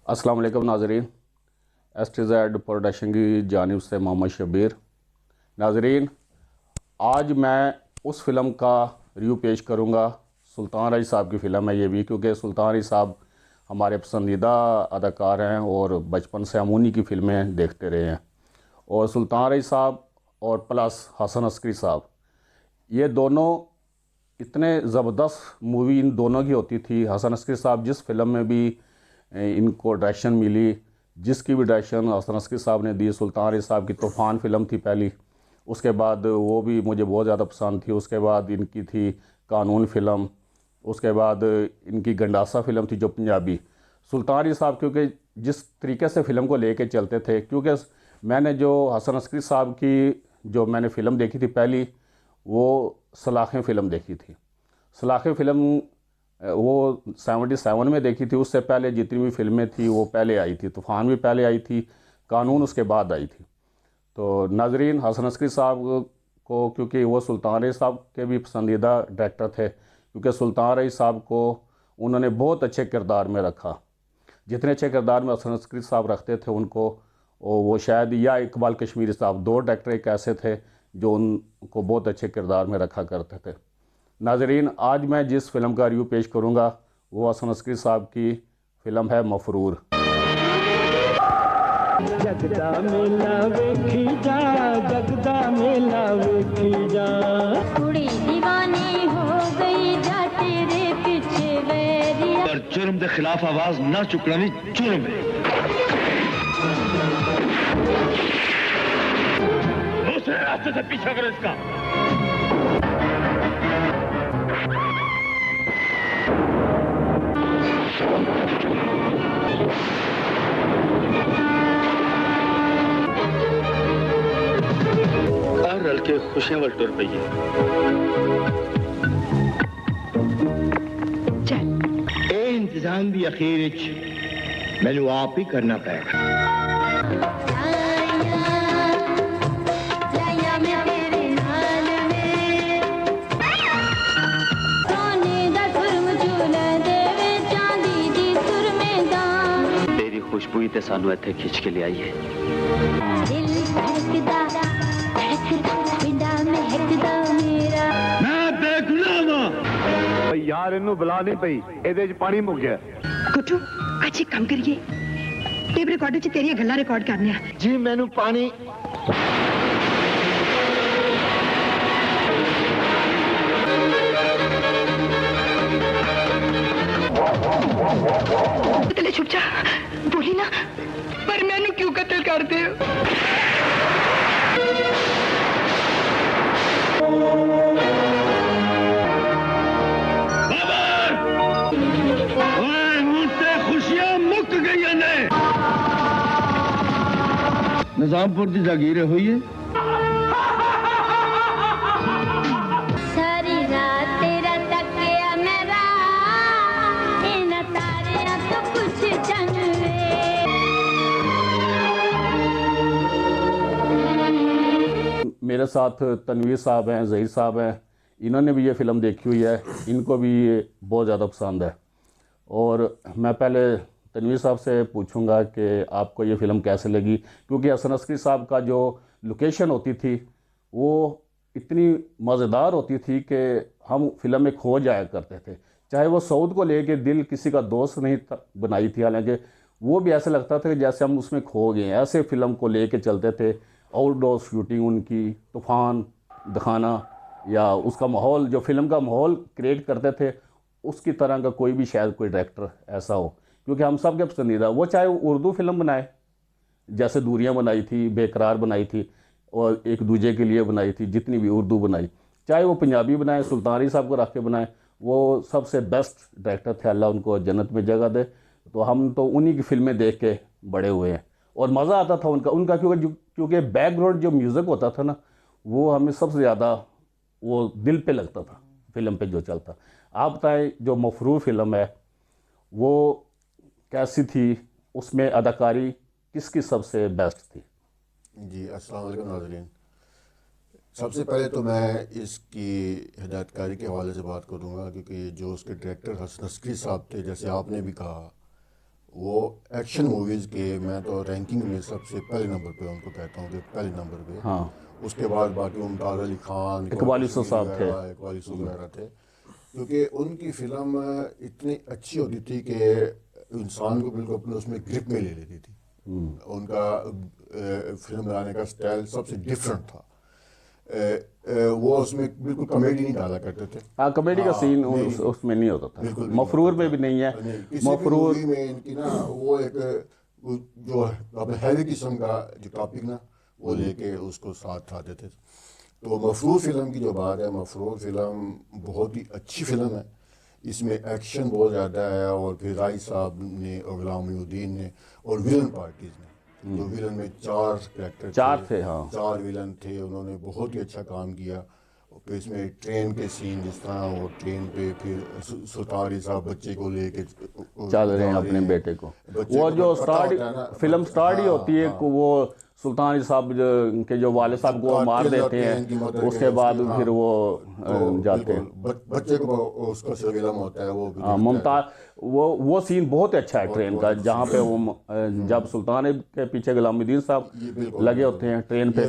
अस्सलाम वालेकुम नाज़रीन। STZ प्रोडक्शन की जानिब से मोहम्मद शबीर। नाज़रीन, आज मैं उस फ़िल्म का रिव्यू पेश करूँगा। सुल्तान रईस साहब की फ़िल्म है ये भी, क्योंकि सुल्तान रईस साहब हमारे पसंदीदा अदाकार हैं और बचपन से हम उन्हीं की फ़िल्में देखते रहे हैं। और सुल्तान रईस साहब और प्लस हसन अस्करी साहब, ये दोनों इतने ज़बरदस्त मूवी इन दोनों की होती थी। हसन अस्करी साहब जिस फिल्म में भी इनको डायरेक्शन मिली, जिसकी भी डायरेक्शन हसन अस्करी साहब ने दी, सुल्तान रईस साहब की तूफ़ान फ़िल्म थी पहली, उसके बाद वो भी मुझे बहुत ज़्यादा पसंद थी। उसके बाद इनकी थी कानून फ़िल्म, उसके बाद इनकी गंडासा फ़िल्म थी जो पंजाबी। सुल्तान रईस साहब क्योंकि जिस तरीके से फ़िल्म को लेके चलते थे, क्योंकि मैंने जो हसन अस्करी साहब की जो मैंने फ़िल्म देखी थी पहली, वो सलाखें फ़िल्म देखी थी। सलाखें फ़िल्म वो 77 में देखी थी। उससे पहले जितनी भी फिल्में थी वो पहले आई थी। तूफ़ान भी पहले आई थी, कानून उसके बाद आई थी। तो नाजरीन, हसन अस्करी साहब को, क्योंकि वो सुल्तान रईस साहब के भी पसंदीदा डायरेक्टर थे, क्योंकि सुल्तान रईस साहब को उन्होंने बहुत अच्छे किरदार में रखा। जितने अच्छे किरदार में हसन अस्करी साहब रखते थे उनको, वो शायद या इकबाल कश्मीरी साहब, दो डायरेक्टर एक ऐसे थे जो उनको बहुत अच्छे किरदार में रखा करते थे। नाजरीन, आज मैं जिस फ़िल्म का रिव्यू पेश करूँगा वो हसन अस्करी साहब की फ़िल्म है मफरूर। जगदा मेला वेखी जा, जगदा मेला वेखी जा, कुड़ी दीवानी हो गई जा तेरे पीछे वैरिया। और जुर्म के खिलाफ आवाज ना चुकना भी जुर्म है। दूसरे रास्ते से पीछा करो इसका। रल के खुशियां वल टुर पई ए इंतजाम भी अखीर विच मैनू आप ही करना पैगा। तेरी खुशबू ते सानू इत्थे खिंच के ले आई है। यार इनू बुला नहीं पई, ਇਹਦੇ ਚ पानी मुक गया। गुड्डू आज एक काम करिए, टेप रिकॉर्डर च तेरियां गल्लां रिकॉर्ड करने आ। जी मैनू पानी तले छुप जा, बोली ना, पर मैनू क्यों कत्ल करते हो? निजामपुर की जागीर हुई है। सारी रात तेरा तकिया मेरा, इन तारियां तो कुछ चंगे। मेरे साथ तनवीर साहब हैं, ज़हीर साहब हैं, इन्होंने भी ये फ़िल्म देखी हुई है, इनको भी ये बहुत ज़्यादा पसंद है। और मैं पहले तनवीर साहब से पूछूंगा कि आपको ये फ़िल्म कैसे लगी, क्योंकि हसन अस्करी साहब का जो लोकेशन होती थी वो इतनी मज़ेदार होती थी कि हम फिल्म में खो जाया करते थे। चाहे वो सऊद को लेके दिल किसी का दोस्त नहीं बनाई थी, हालांकि वो भी ऐसे लगता था कि जैसे हम उसमें खो गए हैं। ऐसे फ़िल्म को लेके चलते थे। आउटडोर शूटिंग उनकी, तूफ़ान दिखाना या उसका माहौल, जो फ़िल्म का माहौल क्रिएट करते थे, उसकी तरह का कोई भी शायद कोई डायरेक्टर ऐसा हो, क्योंकि हम सब के पसंदीदा। वो चाहे उर्दू फिल्म बनाए, जैसे दूरियां बनाई थी, बेकरार बनाई थी, और एक दूजे के लिए बनाई थी, जितनी भी उर्दू बनाई, चाहे वो पंजाबी बनाए, सुल्तान रईस साहब को रख के बनाए, वो सबसे बेस्ट डायरेक्टर थे। अल्लाह उनको जन्नत में जगह दे। तो हम तो उन्हीं की फिल्में देख के बड़े हुए हैं और मज़ा आता था उनका क्योंकि बैकग्राउंड जो म्यूज़िक होता था ना, वो हमें सबसे ज़्यादा वो दिल पे लगता था फिल्म पे जो चलता। आप बताएं, जो मफरूर फिल्म है वो कैसी थी, उसमें अदाकारी किसकी सबसे बेस्ट थी? जी अस्सलाम वालेकुम नाज़रीन। सबसे पहले तो मैं इसकी हिदायतकारी के हवाले से बात करूँगा, क्योंकि जो उसके डायरेक्टर हसन अस्करी साहब थे, जैसे आपने भी कहा, वो एक्शन मूवीज़ के मैं तो रैंकिंग में सबसे पहले नंबर पे उनको कहता हूँ कि पहले नंबर पे। हाँ, उसके बाद बाकी मुमताज़ अली खान, इकबाल यूसुफ साहब थे। इकबाल यूसुफ वगैरह थे, क्योंकि उनकी फिल्म इतनी अच्छी होती थी कि इंसान को बिल्कुल अपने उसमें ग्रिप में ले लेती थी। उनका फिल्म बनाने का स्टाइल सबसे डिफरेंट था। वो उसमें बिल्कुल कॉमेडी नहीं डाला करते थे। हाँ, कॉमेडी का सीन नहीं, उसमें नहीं होता था। बिल्कुल मफरूर में भी नहीं है। किसी भी मफरूर मूवी में इनकी ना वो एक जो अपने हैवी किस्म का जो टॉपिक ना वो लेके उसको साथ आते थे। तो मफरूर फिल्म की जो बात है, मफरूर फिल्म बहुत ही अच्छी फिल्म है। इसमें एक्शन बहुत ज़्यादा है, और फिर राय साहब ने और गुलाम मोहिउद्दीन ने और विलन पार्टीज ने, जो विलन में 4 कैरेक्टर थे, हाँ। 4 विलन थे, उन्होंने बहुत ही अच्छा काम किया। और फिर इसमें ट्रेन के सीन, जिस तरह वो ट्रेन पे फिर सुल्तान साहब बच्चे को लेके चल रहे हैं अपने बेटे को, बच्चे वो को जो पता स्टार्ट होता है ना, फिल्म स्टार्ट ही हाँ, होती है कि वो सुल्तान साहब के जो वाले साहब को मार देते हैं, उसके बाद फिर वो जाते हैं। बच्चे को उसका सिलसिला होता है वो भी हाँ, मुमताज, वो सीन बहुत अच्छा है ट्रेन का, जहाँ पे वो जब सुल्तान के पीछे गुलामुद्दीन साहब लगे होते हैं ट्रेन पे,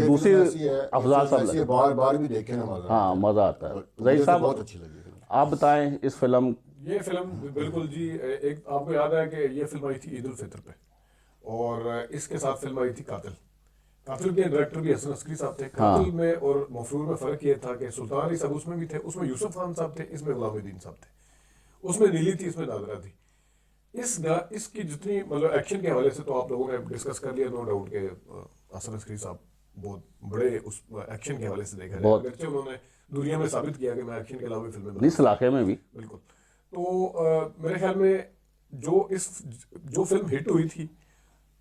दूसरी अफजाल साहब, बार बार भी देखे ना मजा। हाँ, मजा आता है। रईस साहब, बहुत अच्छी लगी फिल्म। आप बताएं इस फिल्म। ये फिल्म बिल्कुल जी, एक आपको याद है कि ये फिल्म आई थी ईद उल फितर पे, और इसके साथ फिल्म आई थी कातिल। कातिल के डायरेक्टर भी हसन अस्करी साहब थे। कातिल में और मफरूर में फ़र्क ये था कि सुल्तान अली साहब उसमें भी थे, उसमें यूसुफ खान साहब थे, इसमें गुलामुद्दीन साहब थे। उसमें नीली थी, इसमें नादरा थी। इसकी जितनी मतलब एक्शन के हवाले से तो आप लोगों ने डिस्कस कर लिया, नो डाउट के हसन अस्करी साहब बहुत बड़े उस एक्शन के हवाले से देखा जाए, अगरचे उन्होंने दुनिया में साबित किया कि मैं एक्शन के अलावा फिल्में इस इलाके में भी बिल्कुल। तो मेरे ख्याल में जो फिल्म हिट हुई थी,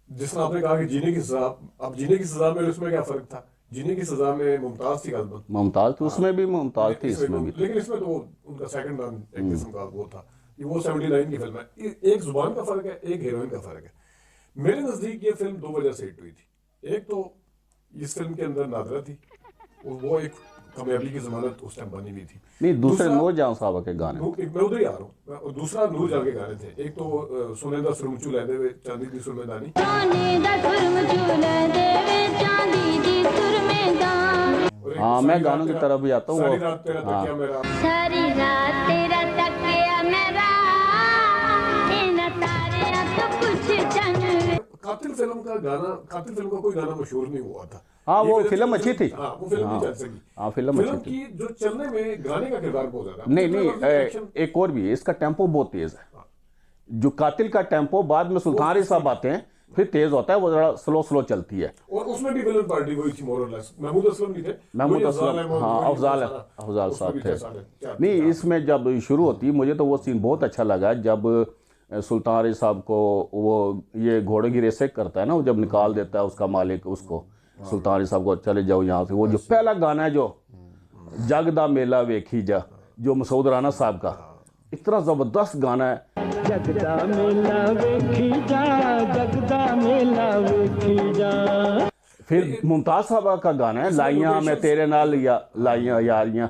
जिसने आपने कहा कि जीने की सजा, अब जीने की सजा में उसमें क्या फर्क था? जीने की सजा में मुमताज थी गलबन, मुमताज थी, उसमें भी मुमताज थी, इसमें भी। लेकिन इसमें तो उनका सेकंड रन एक किस्म का वो था। वो 79 की फिल्म है, एक जुबान का फर्क है, एक हीरोइन का फर्क है। मेरे नजदीक ये फिल्म 2 वजह से हिट हुई थी। एक तो इस फिल्म के अंदर नादरा थी, वो एक कामयाबी की जमानत उस टाइम बनी हुई थी। नहीं, दूसरे नूरजहां साहब के गाने, मैं उधर ही आ रहा हूँ, और दूसरा नूरजहां के गाने थे। एक तो सुनेंदा सुरमचू लैंदे वे चांदी दी सुरमेदानी, हाँ, मैं गानों की तरफ भी आता हूँ। सारी रात तेरा तकिया मेरा, सारी रात तेरा तकिया मेरा, इन तारे तो कुछ चंद। कातिल फिल्म का गाना, कातिल फिल्म का कोई गाना मशहूर नहीं हुआ था। हाँ, ये वो वजह फिल्म से अच्छी थी। हाँ, वो फिल्म नहीं चल सकी। हाँ, फिल्म अच्छी थी। की जो चलने में गाने का किरदार बहुत ज्यादा। नहीं, एक और भी है, इसका टेम्पो बहुत तेज है। जो कातिल का टेम्पो, बाद में सुल्तान अली साहब आते हैं, फिर तेज होता है, वो जरा स्लो चलती है। और उसमें भी विलन पार्टी वही थी मोर और लेस। महमूद असलम नहीं थे, महमूद असलम, हाँ, अफजाल साहब थे। नहीं, इसमें जब शुरू होती है, मुझे तो वो सीन बहुत अच्छा लगा जब सुल्तान अली साहब को वो ये घोड़े की रेसे करता है ना, वो जब निकाल देता है उसका मालिक उसको, सुल्तान अली साहब को, चले जाओ यहाँ से। वो जो पहला गाना है जो जगदा मेला वेखी जा, जो मसूद राना साहब का, इतना जबरदस्त गाना है। जगदा मेला वेखी जा, जगदा मेला वेखी जा। फिर मुमताज साहब का गाना है, लाइयां मैं तेरे नाल या लाइयां यारियां।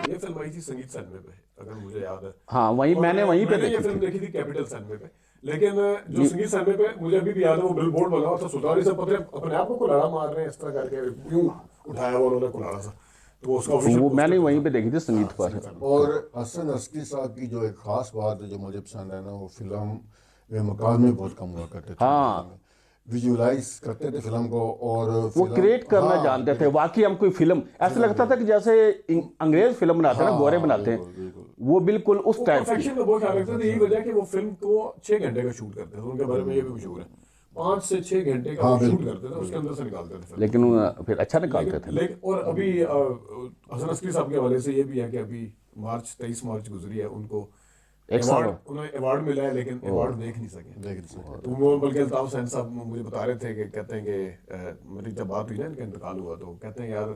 ये फिल्म आई थी संगीत सैनमे पे, अगर मुझे याद है। हाँ, मैंने वहीं पे ये फिल्म देखी थी कैपिटल सैनमे पे, लेकिन जो संगीत सैनमे पे मुझे अभी भी याद है, वो बिलबोर्ड बना हुआ था, सुल्तान से पता अपने आप को कुल्हाड़ा मार रहे हैं इस तरह करके, यूं उठाया हुआ उन्होंने कुल्हाड़ा सा। तो वो मैंने वहीं पे देखी थी संगीत पर। और हसन अस्करी साहब की जो एक खास बात है जो मुझे पसंद है ना, वो फिल्म में मकान में बहुत कम हुआ करते थे। हाँ, विजुअलाइज करते थे फिल्म को, और वो क्रिएट करना जानते थे। वाकई हम कोई फिल्म ऐसा लगता था कि जैसे अंग्रेज फिल्म बनाते हैं ना, गोरे बनाते हैं, वो बिल्कुल उस टाइप की। परफेक्शन का बहुत ख्याल रखते थे। यही वजह कि वो फिल्म को 6 घंटे का शूट करते थे, उनके बारे में ये भी मशहूर है। 5 से 6 घंटे का शूट करते थे, उसके अंदर से निकालते थे फिल्म। लेकिन फिर अच्छा निकालते थे। लेकिन और अभी हसन अस्करी साहब के हवाले से ये भी है कि अभी 23 मार्च गुजरी है, उनको उन्हें अवार्ड मिला है, लेकिन अवार्ड देख नहीं सके। तो वो बल्कि अल्ताफ हुसैन साहब मुझे बता रहे थे कि कहते हैं कि मेरी जब बात हुई ना, इनका इंतकाल हुआ, तो कहते हैं यार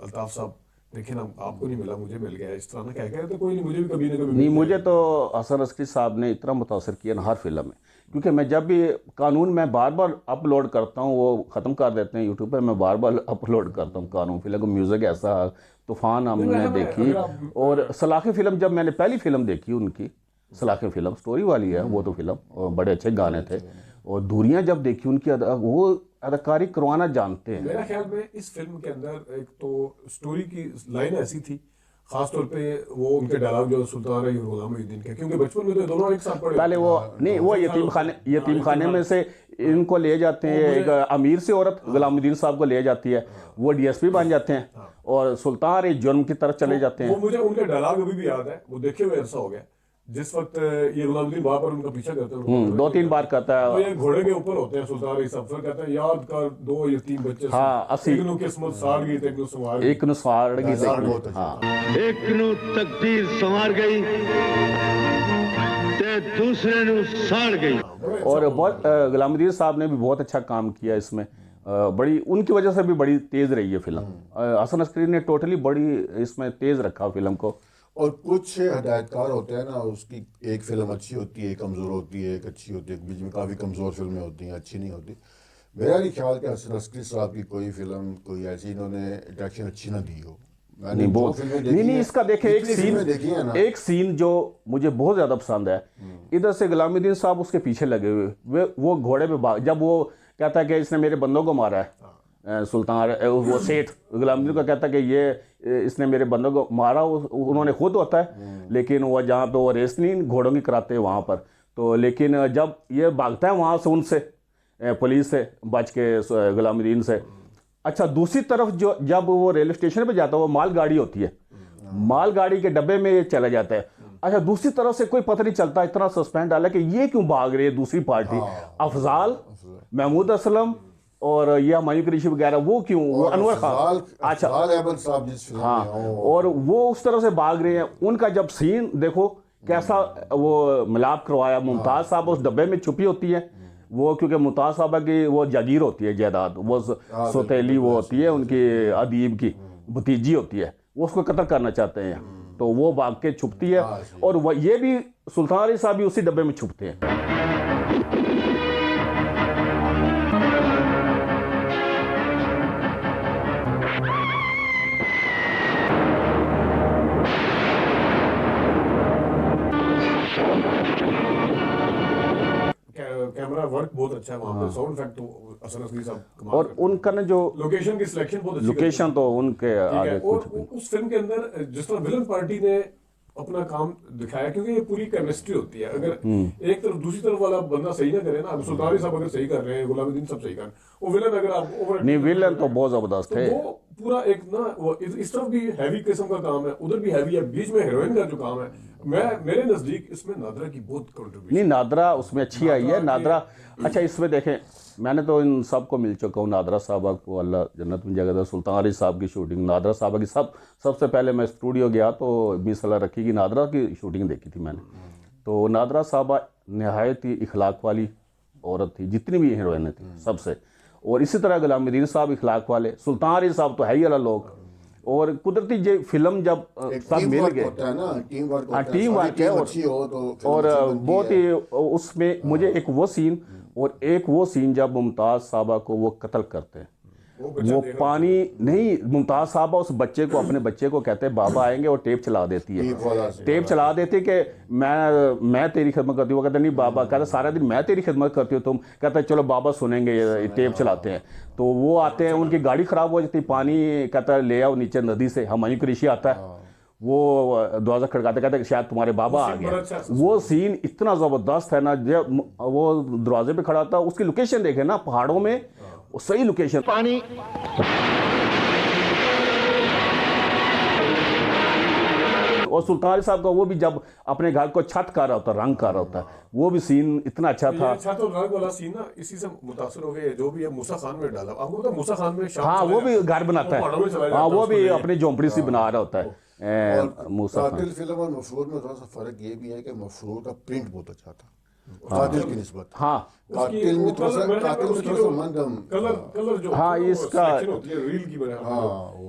अल्ताफ साहब देखिए ना आपको नहीं मिला मुझे मिल गया, इस तरह ना कह तो कोई नहीं, मुझे भी कभी ना कभी नहीं, मुझे तो हसन रस्की साहब ने इतना मुतासर किया ना हर फिल्म में, क्योंकि मैं जब भी कानून मैं बार बार अपलोड करता हूँ, वो ख़त्म कर देते हैं यूट्यूब पे, मैं बार बार अपलोड करता हूँ कानून फिल्म को। म्यूज़िक ऐसा, तूफ़ान हमने देखी, और सलाखे फिल्म जब मैंने पहली फिल्म देखी उनकी, सलाखे फिल्म स्टोरी वाली है वो तो फिल्म, और बड़े अच्छे गाने थे, और दूरियां जब देखी उनकी वो अदाकारी करवाना जानते हैं। मेरा ख्याल में इस फिल्म के अंदर एक तो स्टोरी की लाइन ऐसी थी, खासतौर पे वो उनके डायलॉग जो सुल्तान रही गुलाम मोहिउद्दीन के, क्योंकि बचपन में तो दोनों एक साथ पढ़े, पहले वो नहीं, वो यतीम खाने में से इनको ले जाते हैं, एक अमीर से औरत गुलामुद्दीन साहब को ले जाती है, वो डीएसपी बन जाते हैं, और सुल्तान रही जुर्म की तरफ चले जाते हैं। वो मुझे उनके डायलॉग अभी भी याद है, वो देखे हुए ऐसा हो गया जिस वक्त ये गुलामुद्दीन वहां पर उनका पीछा करते हैं, 2-3 बार कहता है, तो ये घोड़े के ऊपर होते हैं सुल्तान रही साहब, फिर कहते हैं याद कर 2 यतीम बच्चे, हाँ, 80 एक नु किस्मत साड़ गई, एक नु संवार एक नुसार की बहुत अच्छा। हाँ, एक नु तकदीर संवार गई ते दूसरे नु साड़ गई। और बहुत गुलामुद्दीन साहब ने भी बहुत अच्छा काम किया इसमें, बड़ी उनकी वजह से भी बड़ी तेज़ रही है फिल्म। हसन अस्करी ने टोटली बड़ी इसमें तेज़ रखा फिल्म को। और कुछ हदायतकार होते हैं ना, उसकी एक फिल्म अच्छी होती है, एक कमज़ोर होती है, एक अच्छी होती है, बीच में काफ़ी कमज़ोर फिल्में होती हैं, अच्छी नहीं होती। मेरा नहीं ख्याल कि हसन अस्करी साहब की कोई फिल्म कोई ऐसी इन्होंने डायरेक्शन अच्छी ना दी हो। मैंने नहीं, जो बहुत फिल्में देखी नहीं हैं, इसका देखे एक जितनी फिल्में देखी हैं ना, एक सीन जो मुझे बहुत ज़्यादा पसंद है, इधर से गुलामुद्दीन साहब उसके पीछे लगे हुए, वो घोड़े पे भाग, जब वो कहता है कि इसने मेरे बंदों को मारा है, सुल्तान वो सेठ गुलामुद्दीन को कहता है कि ये इसने मेरे बंदों को मारा, उन्होंने खुद होता है, लेकिन वो जहाँ पे वो रेस नहीं घोड़ों की कराते हैं वहाँ पर, तो लेकिन जब ये भागता है वहाँ से उनसे पुलिस से बच के गुलामुद्दीन से। अच्छा, दूसरी तरफ जो जब वो रेलवे स्टेशन पे जाता है, वो मालगाड़ी होती है, मालगाड़ी के डब्बे में ये चला जाता है। अच्छा, दूसरी तरफ से कोई पता नहीं चलता, इतना सस्पेंस डाला कि ये क्यों भाग रही है दूसरी पार्टी, अफजाल, महमूद असलम और या हुमायूं कुरैशी वगैरह, वो क्यों, वो अनवर खान, अच्छा साहब जिस फिल्म हाँ, में हो, और वो उस तरह से भाग रहे हैं। उनका जब सीन देखो कैसा वो मिलाप करवाया, मुमताज़ साहब उस डब्बे में छुपी होती है, वो क्योंकि मुमताज़ साहबा की वो जागीर होती है, जायदाद, वो सौतेली वो होती है उनकी, अदीब की भतीजी होती है, वो उसको कत्ल करना चाहते हैं, तो वो भाग के छुपती है, और ये भी सुल्तान अली साहब भी उसी डब्बे में छुपते हैं। कैमरा वर्क बहुत अच्छा है वहाँ पे, साउंड इफेक्ट तो हसन अस्करी साहब कमाल और करते हैं। उनका ना जो लोकेशन की सिलेक्शन बहुत अच्छी लोकेशन तो उनके करते हैं, आगे ठीक है। और कुछ भी। उस फिल्म के अंदर जिस तरह विलन पार्टी ने अपना काम दिखाया, क्योंकि ये पूरी केमिस्ट्री होती है, अगर एक तरफ दूसरी तरफ वाला बंदा सही ना करे ना, अब सुल्तान साहब अगर सही कर रहे हैं, गुलामुद्दीन सब सही कर रहे हैं, वो विलन अगर आप ओवर नहीं, विलन तो बहुत जबरदस्त है, तो वो पूरा एक ना वो इस तरफ भी हैवी किस्म का काम है, उधर भी हैवी है, बीच में हीरोइन का जो काम है, मेरे नजदीक इसमें नादरा की बहुत कंट्रीब्यूशन। नहीं, नादरा उसमें अच्छी आई है, नादरा। अच्छा, इसमें देखें, मैंने तो इन सब को मिल चुका हूँ, नादरा साहबा को अल्लाह जन्नत में जगह दे, सुल्तान अली साहब की शूटिंग, नादरा साहबा की सबसे पहले मैं स्टूडियो गया तो बीसला रखी की नादरा की शूटिंग देखी थी मैंने, तो नादरा साहबा नहायत ही इखलाक वाली औरत थी, जितनी भी हीरोइनें थी सबसे, और इसी तरह गुलामुद्दीन साहब इखलाक वाले, सुल्तान अली साहब तो है ही अला लोग, और कुदरती ये फिल्म जब सब मिल गए, टीम वर्क हाँ, टीम वर्क है, और बहुत ही उसमें मुझे एक वो सीन, और एक वो सीन जब मुमताज़ साहबा को वो कत्ल करते हैं, वो पानी नहीं, मुमताज़ साहबा उस बच्चे को, अपने बच्चे को कहते हैं बाबा आएंगे, और टेप चला देती है, टेप चला देती है कि मैं तेरी खिदमत करती हूँ, वो कहते नहीं बाबा, कहते सारा दिन मैं तेरी खिदमत करती हूँ, तुम कहते चलो बाबा सुनेंगे, ये टेप चलाते हैं, तो वो आते हैं, उनकी गाड़ी ख़राब हो जाती, पानी कहता है ले आओ नीचे नदी से, हुमायूं कुरैशी आता है, वो दरवाज़ा खड़काते, कहते शायद तुम्हारे बाबा आ गया। वो सीन इतना ज़बरदस्त है ना, जब वो दरवाजे पे खड़ा था, उसकी लोकेशन देखे ना, पहाड़ों में, सही लोकेशन, पानी और सुल्तान अली साहब का वो भी जब अपने घर को छत कर रहा होता, रंग कर रहा होता, वो भी सीन इतना अच्छा था। अच्छा, तो रंग वाला सीन ना इसी से मुतासर हो गए, जो भी है मूसा खान में डाला, आपको पता है मूसा खान में शाम हाँ, वो भी घर बनाता है, हाँ, वो भी अपनी झोंपड़ी सी बना रहा होता है मूसा खान। कातिल फिल्म और मफरूर में थोड़ा सा फर्क ये भी है कि मफरूर का प्रिंट बहुत अच्छा था, कातिल की निस्बत। हाँ कातिल में थोड़ा सा कातिल से थोड़ा सा मंदम। कलर जो हाँ, वो इसका- selection होती है रील की बना। हाँ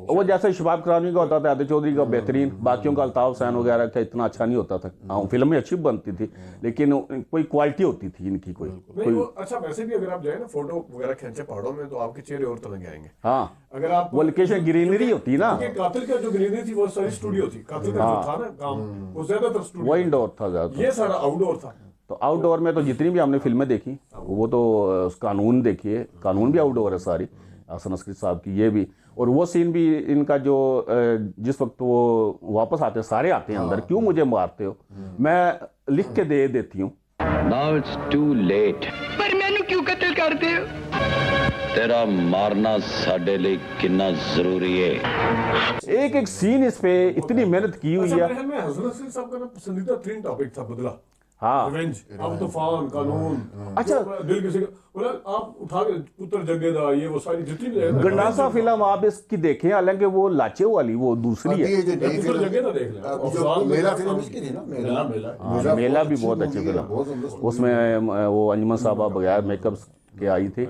वो जैसे शबाब करानी का होता था, आदित्य चौधरी का बेहतरीन, बाकियों का अल्ताफ हुसैन वगैरह का इतना अच्छा नहीं होता था। हाँ, फिल्म में अच्छी बनती थी लेकिन कोई क्वालिटी होती थी इनकी कोई। नहीं वो अच्छा, वैसे भी अगर आप जाए ना फोटो वगैरह खींचे पहाड़ों में तो आपके चेहरे और तरह के आएंगे। हाँ, अगर आप वो लोकेशन ग्रीनरी होती ना, क्योंकि कातिल का जो ग्रीनरी थी वो सारी स्टूडियो थी। कातिल का जो था ना काम वो ज्यादातर वो स्टूडियो, इंडोर था ज़्यादा। ये सारा आउटडोर था। तो आउटडोर में तो जितनी भी हमने फिल्में देखी वो तो कानून देखिए, कानून भी आउटडोर है सारी, हसन अस्करी साहब की ये भी। और वो सीन भी इनका जो जिस वक्त वो वापस आते हैं, सारे आते हैं अंदर, क्यों मुझे मारते हो, मैं लिख के दे देती हूँ। Now it's too late. पर मैंने क्यों कत्ल कर दे? तेरा मारना साडे लिए कितना जरूरी है। एक एक सीन इस पे इतनी मेहनत की हुई अच्छा, मेरे है। ख्याल में हसन अस्करी साहब का ना पसंदीदा 3 टॉपिक था बदला, हाँ रिवेंज, अब तूफान, कानून। अच्छा। जो दिल किसी का बोला आप उठा के पुत्र जगेदा, ये वो सारी जितनी भी है ना, गंडासा फिल्म आप इसकी देखें, हालांकि वो लाचे वाली वो दूसरी अभी है। ये जो नई पुत्र फिल्म जगेदा देख लें। अभी जो मेरा फिल्म इसकी थी ना, मेरा मेला मेला भी बहुत अच्छी movie है, फिल्म, बहुत जबरदस्त उसमें वो अंजुमन साहबा बगैर मेकअप के आई थी।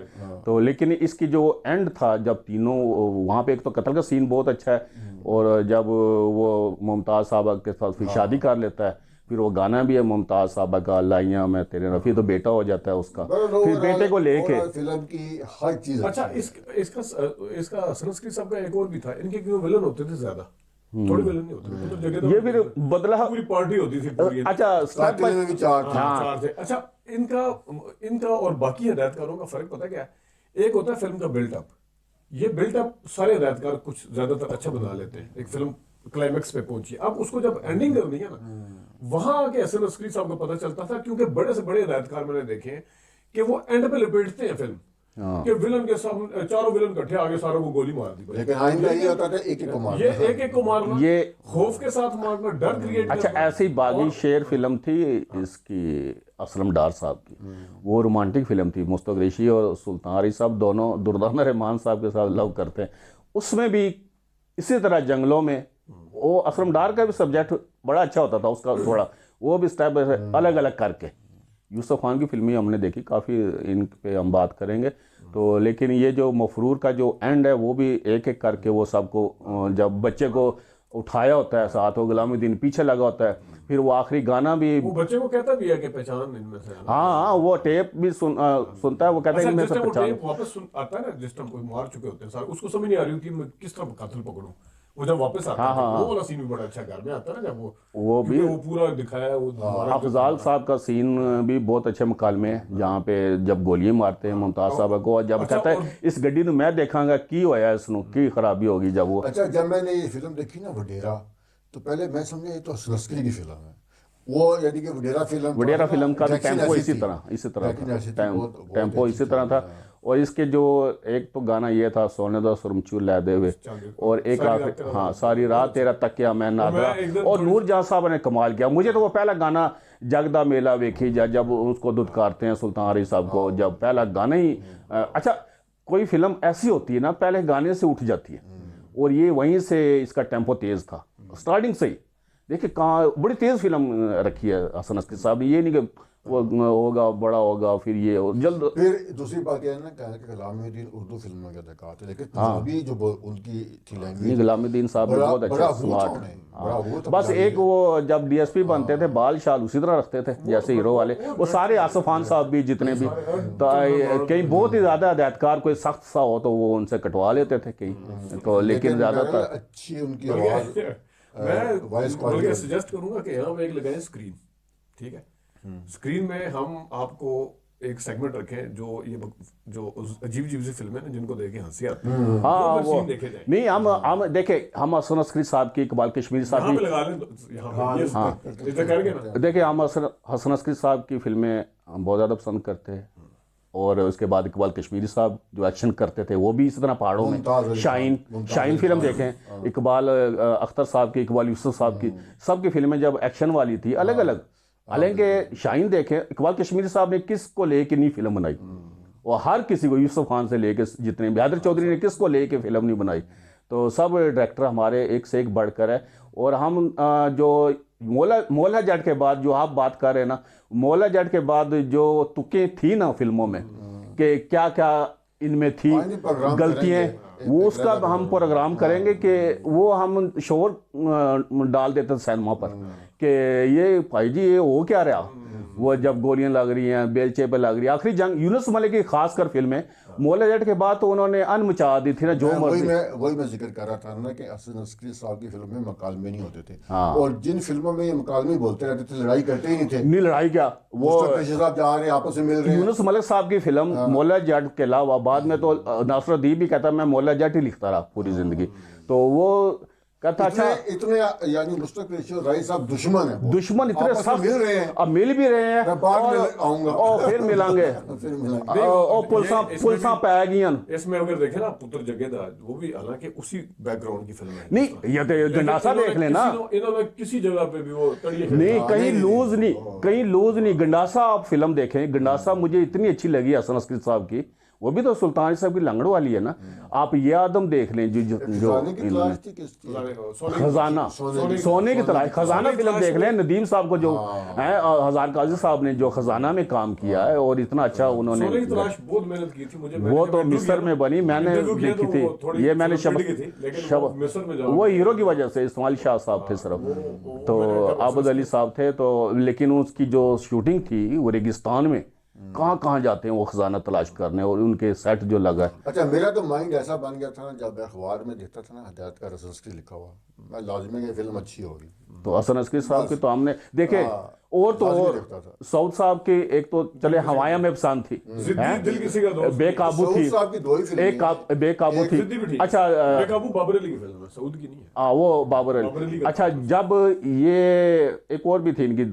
तो लेकिन इसकी जो एंड था, जब तीनों वहाँ पे, एक तो कत्ल का सीन बहुत अच्छा है, और जब वो मुमताज़ साहबा के साथ फिर शादी कर लेता है, फिर वो गाना भी है मुमताज़ साहबा का, लाइयाँ मैं तेरे रफ़ी, तो बेटा हो जाता है उसका, फिर बेटे को लेके। फिल्म की हर चीज अच्छा, इसका हसन अस्करी साहब का एक और भी था, इनके क्यों विलन होते थे ज्यादा, थोड़े विलन नहीं होते थे। तो जगह ये फिर बदला। पूरी पार्टी होती थी पूरी। अच्छा step by- में भी चार थे। हाँ। चार थे। अच्छा, इनका और बाकी हिदायतकारों का फर्क पता क्या है? एक होता है फिल्म का बिल्टअप, ये बिल्टअप सारे हिदायतकार कुछ ज्यादातर अच्छा बना लेते हैं, एक फिल्म क्लाइमेक्स पे पहुंची, अब उसको जब एंडिंग करनी है ना, वहां आके हसन अस्करी साहब को पता चलता था, क्योंकि बड़े से बड़े हिदायतकार मैंने देखे हैं कि वो एंड पे लपेटते हैं फिल्म कि विलन के सामने चारों विलन इकट्ठे आगे सारों को गोली मार दी। लेकिन आइंदा ये होता था एक एक को मारना। ये एक एक को मारना, ये खौफ के साथ मारना, डर क्रिएट अच्छा, ऐसी बागी शेर फिल्म थी इसकी, असलम डार साहब की, वो रोमांटिक फिल्म थी। मुस्तफा कुरैशी और सुल्तान अली साहब दोनों दुर्दाना रहमान साहब के साथ लव करते हैं, उसमें भी इसी तरह जंगलों में। वो असलम डार का भी सब्जेक्ट बड़ा अच्छा होता था उसका, थोड़ा वो भी स्टेप बाय स्टेप अलग अलग करके। यूसुफ खान की फिल्में हमने देखी काफ़ी, इन पे हम बात करेंगे। तो लेकिन ये जो मफरूर का जो एंड है, वो भी एक एक करके वो सबको, जब बच्चे को उठाया होता है साथ, वो गुलामुद्दीन पीछे लगा होता है, फिर वो आखिरी गाना भी, वो बच्चे को कहता भी है कि पहचान इनमें से। हाँ वो टेप भी सुनता है, वो कहता है कि मैं जिस सब टाइम वो पहचान। टेप वापस आता है ना, जिस टाइम कोई मार चुके होते हैं सारे, उसको समझ नहीं आ रही होती मैं किस तरह कातिल पकड़ूं। वो जब वापस आता है, वो वाला सीन भी बड़ा अच्छा घर में आता है ना, जब वो भी वो पूरा दिखाया है, वो हमारा अफजाल साहब का सीन भी बहुत अच्छे मुकालमे है, जहाँ पे जब गोलियां मारते हैं मुमताज साहब को, और जब अच्छा, कहता है इस गड्डी में मैं देखांगा की होया इसनू की खराबी होगी, जब वो अच्छा, जब मैंने ये फिल्म देखी ना वडेरा, तो पहले मैं समझा ये तो हसन अस्करी की फिल्म है। वो यानी कि वडेरा फिल्म का भी टेम्पो इसी तरह था, टेम्पो इसी तरह था। और इसके जो एक तो गाना ये था, सोने दा सुरमचू लै दे वे, और एक आखिर, हाँ सारी रात तेरा तकिया मैं नादरा, और नूर जहां साहब ने कमाल किया। मुझे तो वो पहला गाना जगदा मेला वेखी जा, जब उसको दुदकारते हैं सुल्तान अली साहब को, जब पहला गाना ही अच्छा, कोई फिल्म ऐसी होती है ना, पहले गाने से उठ जाती है, और ये वहीं से इसका टेम्पो तेज था स्टार्टिंग से ही। देखिए कहाँ बड़ी तेज फिल्म रखी है हसन अस्करी साहब ने, ये नहीं कि वो होगा बड़ा होगा फिर ये जल्द। फिर दूसरी बात यह है ना कि गुलामुद्दीन उर्दू फिल्मों के अदाकार थे, लेकिन पंजाबी जो उनकी थी लैंग्वेज, गुलामुद्दीन साहब भी बहुत अच्छा स्मार्ट। बस एक वो जब डीएसपी बनते थे, बाल शाल उसी तरह रखते थे जैसे हीरो वाले, वो सारे आसिफ खान साहब भी जितने भी, तो कहीं बहुत ही ज्यादा हिदायतकार कोई सख्त सा हो तो वो उनसे कटवा लेते थे कहीं, तो लेकिन ज्यादातर अच्छी उनकी आवाज। मैं सजेस्ट करूंगा कि यहाँ पे एक लगाएं स्क्रीन, ठीक है, स्क्रीन में हम आपको एक सेगमेंट रखें जो ये जो अजीब अजीब सी फिल्में हैं जिनको देख के हंसी आती है, हाँ वो देखे जाए। नहीं, हम देखे, हम हसन अस्करी साहब की, इकबाल कश्मीरी साहब यहाँ पे की, लगा लें तो यहाँ पे ये इधर करके ना, देखिए हम हसन अस्करी साहब की फिल्में हम बहुत ज़्यादा पसंद करते हैं। और उसके बाद इकबाल कश्मीरी साहब जो एक्शन करते थे, वो भी इसी तरह पहाड़ों में, शाइन फिल्म देखें, इकबाल अख्तर साहब की, इकबाल यूसुफ साहब की, सबकी फिल्में जब एक्शन वाली थी अलग अलग। हालांकि शाइन देखें, इकबाल कश्मीरी साहब ने किसको लेके नहीं फिल्म बनाई, और हर किसी को, यूसुफ खान से लेके जितने भी, हैदर चौधरी ने किसको लेके फिल्म नहीं बनाई। तो सब डायरेक्टर हमारे एक से एक बढ़कर है। और हम जो मोला जट के बाद जो आप बात कर रहे हैं ना, मोला जट के बाद जो तुकें थी ना फिल्मों में कि क्या क्या इनमें थी प्रोग्राम गलतियां, करेंगे। वो उसका हम प्रोग्राम करेंगे कि वो हम शोर डाल देते सिनेमा पर कि ये भाई जी ये हो क्या रहा। वो जब गोलियां लग रही हैं, बेलचे पे लग रही है, आखिरी जंग यूनुस मलिक की खासकर फिल्में मोला जट के बाद तो उन्होंने अन मचा दी थी ना, जो वही मर्जी। मैं जिक्र कर रहा था ना कि हसन अस्करी साहब की फिल्म में मकालमे नहीं होते थे। हाँ। और जिन फिल्मों में ये मकालमे बोलते रहते थे, लड़ाई करते ही नहीं थे। नहीं लड़ाई क्या, वो पेशे साहब जा रहे हैं, आपस में मिल रहे हैं। यूनुस मलिक साहब की फिल्म मोला जट के अलावा बाद में तो नासरुद्दीन भी कहता मैं मोला जट ही लिखता रहा पूरी जिंदगी। तो वो कहता अच्छा इतने यानी मुस्तक रेशो राय साहब दुश्मन है, दुश्मन इतने आपस में सब मिल रहे हैं। अब मिल भी रहे हैं मैं बाद में और- आऊंगा। और फिर मिलांगे फिर मिलेंगे। और पुलसा पै गई इसमें अगर देखे ना पुत्र जगेदार, वो भी हालांकि उसी बैकग्राउंड की फिल्म है। नहीं ये तो गंडासा देख लेना, इन्होंने किसी जगह पे भी वो तड़िए नहीं कहीं नहीं, लूज नहीं, कहीं लूज नहीं। गंडासा आप फिल्म देखें, गंडासा मुझे इतनी अच्छी लगी हसन अस्करी साहब की, वो भी तो सुल्तान साहब की लंगड़ वाली है ना। आप ये आदम देख लें जो खजाने की तलाश थी किसकी? खजाना, सोने की तलाश, खजाना फिल्म देख लें, नदीम साहब को जो है हजार काजी साहब ने जो खजाना में काम किया है और इतना अच्छा उन्होंने, सोने की तलाश बहुत मेहनत की थी। मुझे वो तो मिस्र में बनी, मैंने देखी थी, ये मैंने वो हीरो की वजह से इस्माइल शाह साहब थे सिर्फ, तो आबद अली साहब थे तो, लेकिन उसकी जो शूटिंग थी वो रेगिस्तान में कहाँ कहाँ जाते हैं वो खजाना तलाश करने, और उनके सेट जो लगा है। अच्छा मेरा तो माइंड ऐसा बन गया था ना, जब अखबार में देखता था ना हिदायत का हसन अस्करी लिखा हुआ, मैं लाजमी कि फिल्म अच्छी होगी। तो हसन अस्करी साहब की तो हमने देखे, हाँ, और तो लाजमी और देखता था। सऊद साहब की एक तो चले हवाया में पसंद थी, दिल किसी का दोस्त, बेकाबू सऊद थी, साहब की दो ही फिल्में एक बेकाबू एक जिद्दी भी थी। ठीक। अच्छा बेकाबू बाबर अली की फिल्म है, सऊद की नहीं है। वो बाबर बाबर अली। अली का अच्छा जब ये एक और भी थी इनकी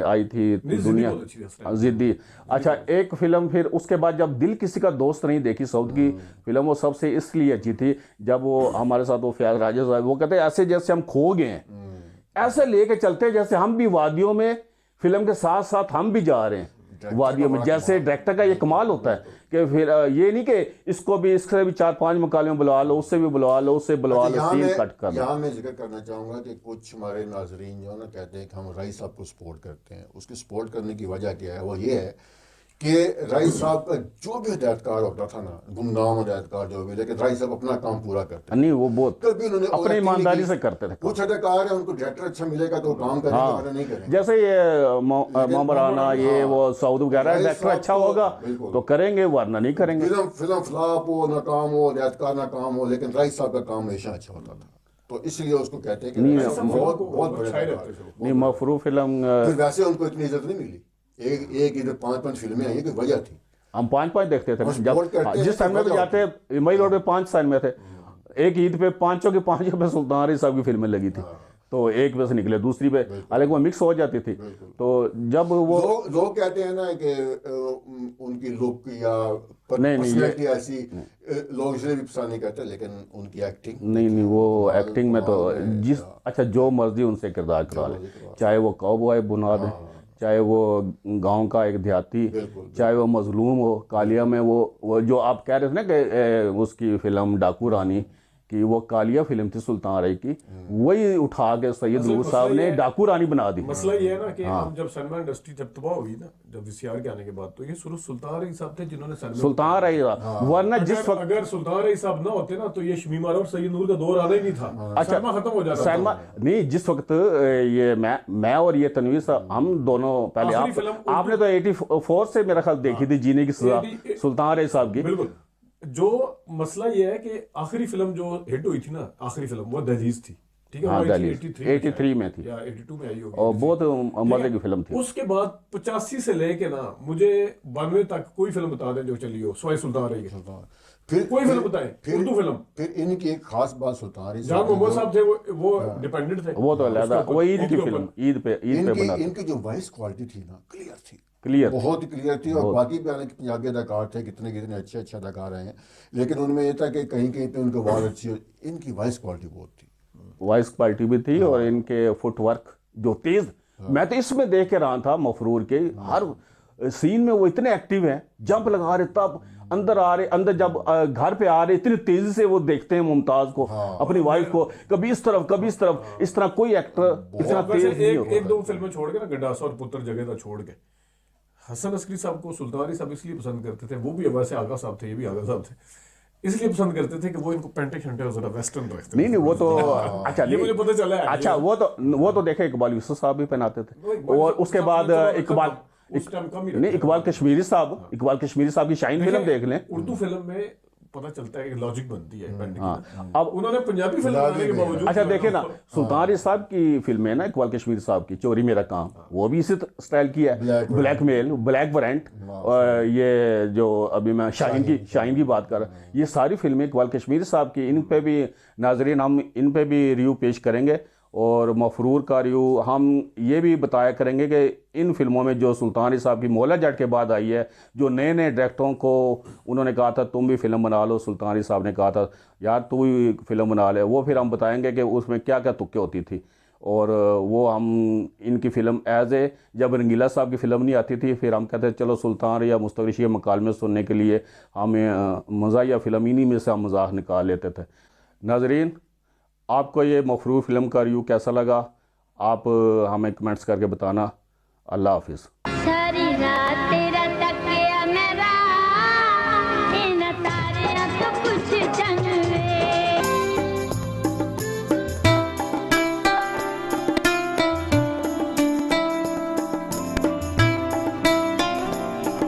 आई थी जिद्दी दुनिया, बहुत अच्छी है उस टाइम। जिद्दी। अच्छा एक फिल्म फिर उसके बाद जब दिल किसी का दोस्त नहीं देखी सऊद की फिल्म, वो सबसे इसलिए अच्छी थी जब वो हमारे साथ वो फयाज राजा साहब वो कहते ऐसे जैसे हम खो गए हैं, ऐसे लेके चलते हैं जैसे हम भी वादियों में फिल्म के साथ साथ हम भी जा रहे हैं वादियों में। जैसे डायरेक्टर का ये कमाल होता है कि फिर ये नहीं कि इसको भी इससे भी 4-5 मुकाले में बुलवा लो, उससे भी बुलवा लो, उससे बुलवा लो, सीन कट कर लो। यहाँ मैं जिक्र करना चाहूँगा कि कुछ हमारे नाजरीन जो ना कहते हैं कि हम राई साहब को सपोर्ट करते हैं। उसकी सपोर्ट करने की वजह क्या है, वो ये है कि राई साहब का जो भी हिदायतकार होता था ना, गुमनाम हिदायतकार जो भी, लेकिन राई साहब अपना काम पूरा करते नहीं वो बहुत कभी उन्होंने अपनी overacting ईमानदारी नहीं से की। करते थे। कुछ हिदायतकार है उनको डायरेक्टर अच्छा मिलेगा तो काम करेंगे, हाँ, वरना नहीं करेंगे। जैसे ये मोमराना ये वो सऊद वगैरह राई डायरेक्टर साहब अच्छा तो होगा बिल्कुल। तो करेंगे, वरना नहीं करेंगे। फिल्म फ्लॉप हो, नाकाम हो, हिदायतकार नाकाम हो, लेकिन राई साहब का काम हमेशा अच्छा होता था। तो इसलिए उसको कहते हैं कि नहीं, राई साहब बहुत बहुत बड़े शायर हिदायतकार थे। थे। नहीं मफरू फिल्म फिर वैसे उनको इतनी इज्जत नहीं मिली। एक इधर 5-5 फिल्में आई, की वजह थी। हम 5-5 देखते थे बस जब बोल करते हैं जिस तो टाइम में भी मजा जाते मई रोड पे 5 साल में थे, एक ईद पे 5 के 5 पे सुल्तान रही साहब की फिल्में लगी थी, तो एक पे से निकले दूसरी पे, हालांकि वो मिक्स हो जाती थी। तो जब वो लोग कहते हैं ना कि उनकी लुक या नहीं, पर्सनैलिटी ऐसी लोग इसलिए भी पसंद नहीं करते, लेकिन उनकी एक्टिंग नहीं वो एक्टिंग में तो जिस अच्छा जो मर्जी उनसे किरदार करा ले, चाहे वो कौबॉय बुना दे, चाहे वो गांव का एक देहाती, चाहे वो मजलूम हो। कालिया में वो जो आप कह रहे थे ना कि उसकी फिल्म डाकू रानी कि वो कालिया फिल्म थी सुल्तान रई की, वही उठा के सैयद नूर साहब ने डाकू रानी बना दी। मसला ये है ना कि हम जब सिनेमा इंडस्ट्री जब तबाह हुई ना, जब वीसीआर के आने के बाद, तो ये शुरू सुल्तान रई साहब थे जिन्होंने सुल्तान रई, वरना जिस वक्त अगर सुल्तान रई साहब ना होते ना तो ये शमीम और सैयद नूर का दौर आना ही नहीं था। अच्छा, सिनेमा खत्म हो जाता सिनेमा नहीं, जिस वक्त ये मैं और ये तनवीर साहब हम दोनों पहले आखिरी फिल्म आपने तो 84 से मेरा ख्याल देखी थी जीने की सजा सुल्तान रई साहब की। बिल्कुल। जो मसला ये है कि आखिरी फिल्म जो हिट हुई थी ना, आखिरी फिल्म वो दहलीज थी, ठीक है। हाँ, वो दहलीज 83 में थी या 82 में आई होगी, और बहुत मजे की फिल्म थी। उसके बाद 85 से लेके ना मुझे 92 तक कोई फिल्म बता दें जो चली हो स्वाय सुल्तान रही है, फिर कोई फिल्म बताएं उर्दू फिल्म। फिर इनकी एक खास बात सुल्तान रई जहां मोहम्मद साहब थे वो डिपेंडेंट थे, वो तो अलग, वो ईद की फिल्म, ईद पे बना था। इनकी जो वॉइस क्वालिटी थी ना, क्लियर बहुत ही क्लियर थी। और बाकी भी हालांकि पंजाबी अदाकार थे, कितने कितने अच्छे अदाकार हैं, लेकिन उनमें ये था कि कहीं कहीं पे उनकी आवाज़ अच्छी हो। इनकी वॉइस क्वालिटी बहुत थी, वॉइस क्वालिटी भी थी और इनके फुटवर्क जो तेज, मैं तो इसमें देख के रहा था मफरूर के हर सीन में वो इतने एक्टिव हैं, जंप लगा रहे तब अंदर आ रहे, अंदर जब घर पे आ रहे, इतनी तेजी से वो देखते हैं मुमताज को, अपनी वाइफ को, कभी इस तरफ कभी इस तरफ, इस तरह कोई एक्टर इतना तेज नहीं होता। एक दो फिल्में छोड़ के ना, गंडासा और पुत्र जगह छोड़ के, हसन अस्करी साहब को सुल्तान अली साहब इसलिए पसंद करते थे, वो भी वैसे आगा साहब थे, ये भी आगा साहब थे, इसलिए पसंद करते थे कि वो इनको पेंटे शंटे और जरा वेस्टर्न रखते। नहीं वो तो अच्छा, ये मुझे पता चला है। अच्छा वो तो देखे इकबाल यूसुफ साहब भी पहनाते थे, और उसके बाद इकबाल इकबाल कश्मीरी साहब की शाहीन फिल्म देख लें। उर्दू फिल्म में पता चलता है कि लॉजिक बनती है पेंट की। अब उन्होंने पंजाबी फिल्म बनाने के बावजूद, अच्छा देखे ना सुल्तान अली साहब की फिल्म है ना, इकबाल कश्मीरी साहब की चोरी मेरा काम, वो भी इसी स्टाइल की है, ब्लैकमेल, ब्लैक वारंट, और ये जो अभी मैं शाहीन की बात कर रहा हूँ, ये सारी फिल्में इकबाल कश्मीरी साहब की। इन पे भी नाजरीन हम इन पे भी रिव्यू पेश करेंगे, और मफरूर का रिव्यू हम ये भी बताया करेंगे कि इन फिल्मों में जो सुल्तान अली साहब की मौला जट के बाद आई है, जो नए नए डायरेक्टरों को उन्होंने कहा था तुम भी फिल्म बना लो, सुल्तान अली साहब ने कहा था यार तू भी फिल्म बना ले, वो फिर हम बताएंगे कि उसमें क्या क्या तुक्के होती थी। और वो हम इनकी फ़िल्म एज ए, जब रंगीला साहब की फ़िल्म नहीं आती थी, फिर हम कहते चलो सुल्तान या मुस्तगरिशी के मकालमे सुनने के लिए हमें मज़ा या फ़िल्म इन्हीं में से हम मज़ाक निकाल लेते थे। नाजरीन, आपको ये मफरूर फिल्म का रिव्यू कैसा लगा, आप हमें कमेंट्स करके बताना। अल्लाह हाफिज़। सारी रात तेरा